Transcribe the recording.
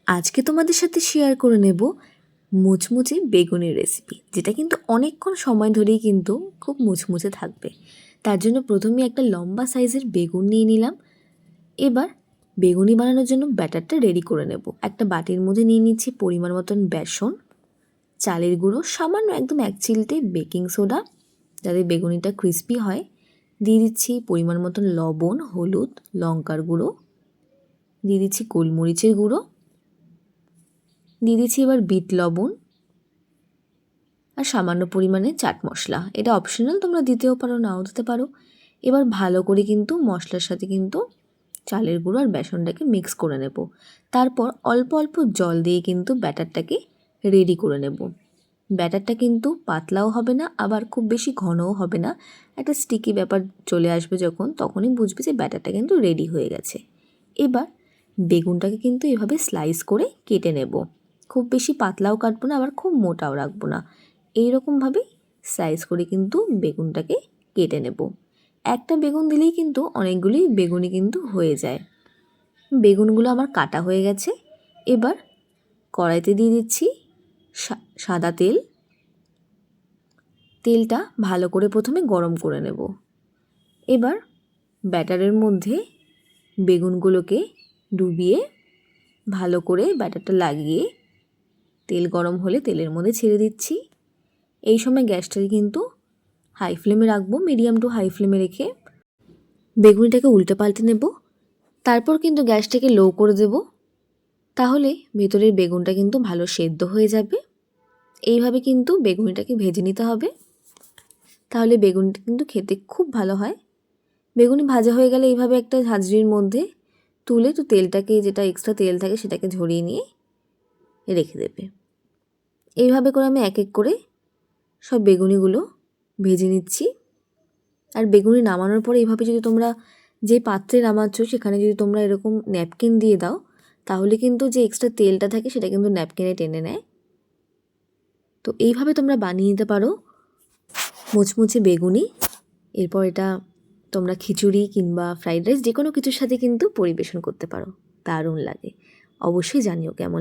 আজকে তোমাদের সাথে শেয়ার করে নেব মুচমুচে বেগুনের রেসিপি, যেটা কিন্তু অনেকক্ষণ সময় ধরেই কিন্তু খুব মুচমুচে থাকবে। তার জন্য প্রথমে একটা লম্বা সাইজের বেগুন নিয়ে নিলাম। এবার বেগুনি বানানোর জন্য ব্যাটারটা রেডি করে নেব। একটা বাটির মধ্যে নিয়ে নিচ্ছি পরিমাণ মতন বেসন, চালের গুঁড়ো, সামান্য একদম এক চিলটে বেকিং সোডা যাতে বেগুনিটা ক্রিস্পি হয়, দিয়ে দিচ্ছি পরিমাণ মতন লবণ, হলুদ, লঙ্কার গুঁড়ো, দিয়ে দিচ্ছি গোলমরিচের গুঁড়ো, দিয়ে দিচ্ছি এবার বিট লবণ আর সামান্য পরিমাণে চাট মশলা। এটা অপশনাল, তোমরা দিতেও পারো নাও দিতে পারো। এবার ভালো করে কিন্তু মশলার সাথে কিন্তু চালের গুঁড়ো আর বেসনটাকে মিক্স করে নেব। তারপর অল্প অল্প জল দিয়ে কিন্তু ব্যাটারটাকে রেডি করে নেব। ব্যাটারটা কিন্তু পাতলাও হবে না, আবার খুব বেশি ঘনও হবে না। একটা স্টিকি ব্যাপার চলে আসবে যখন, তখনই বুঝবে যে ব্যাটারটা কিন্তু রেডি হয়ে গেছে। এবার বেগুনটাকে কিন্তু এভাবে স্লাইস করে কেটে নেব। খুব বেশি পাতলাও কাটবো না, আবার খুব মোটাও রাখবো না। এইরকমভাবেই স্লাইস করে কিন্তু বেগুনটাকে কেটে নেব। একটা বেগুন দিলেই কিন্তু অনেকগুলি বেগুনি কিন্তু হয়ে যায়। বেগুনগুলো আমার কাটা হয়ে গেছে। এবার কড়াইতে দিয়ে দিচ্ছি সাদা তেল। তেলটা ভালো করে প্রথমে গরম করে নেব। এবার ব্যাটারের মধ্যে বেগুনগুলোকে ডুবিয়ে ভালো করে ব্যাটারটা লাগিয়ে তেল গরম হলে তেলের মধ্যে ছেড়ে দিচ্ছি। এই সময় গ্যাসটাকে কিন্তু হাই ফ্লেমে রাখবো, মিডিয়াম টু হাই ফ্লেমে রেখে বেগুনিটাকে উল্টে পাল্টে নেব। তারপর কিন্তু গ্যাসটাকে লো করে দেব, তাহলে ভেতরের বেগুনটা কিন্তু ভালো সেদ্ধ হয়ে যাবে। এইভাবে কিন্তু বেগুনিটাকে ভেজে নিতে হবে, তাহলে বেগুনটা কিন্তু খেতে খুব ভালো হয়। বেগুনি ভাজা হয়ে গেলে এইভাবে একটা ঝাঁঝরির মধ্যে তুলে তো তেলটাকে, যেটা এক্সট্রা তেল থাকে সেটাকে ঝরিয়ে নিয়ে রেখে দেবে। এইভাবে করে আমি এক এক করে সব বেগুনিগুলো ভেজে নিচ্ছি। আর বেগুনি নামানোর পরে এইভাবে যদি তোমরা যে পাত্রে নামাচ্ছ সেখানে যদি তোমরা এরকম ন্যাপকিন দিয়ে দাও, তাহলে কিন্তু যে এক্সট্রা তেলটা থাকে সেটা কিন্তু ন্যাপকিনে টেনে নেয়। তো এইভাবে তোমরা বানিয়ে নিতে পারো মুচমুচে বেগুনি। এরপর এটা তোমরা খিচুড়ি কিংবা ফ্রাইড রাইস যে কোনো কিছুর সাথে কিন্তু পরিবেশন করতে পারো, দারুণ লাগে। অবশ্যই জানিও কেমন।